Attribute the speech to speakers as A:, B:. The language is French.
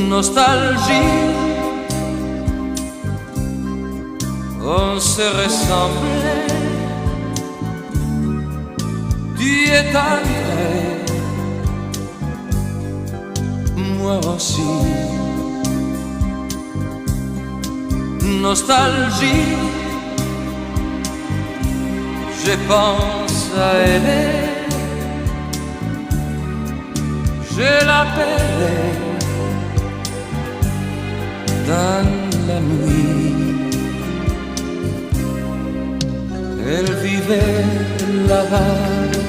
A: nostalgie, on se ressemblait. Tu es entré, moi aussi. Nostalgie, je pense à elle, je l'appelais dans la nuit. Elle vivait là-bas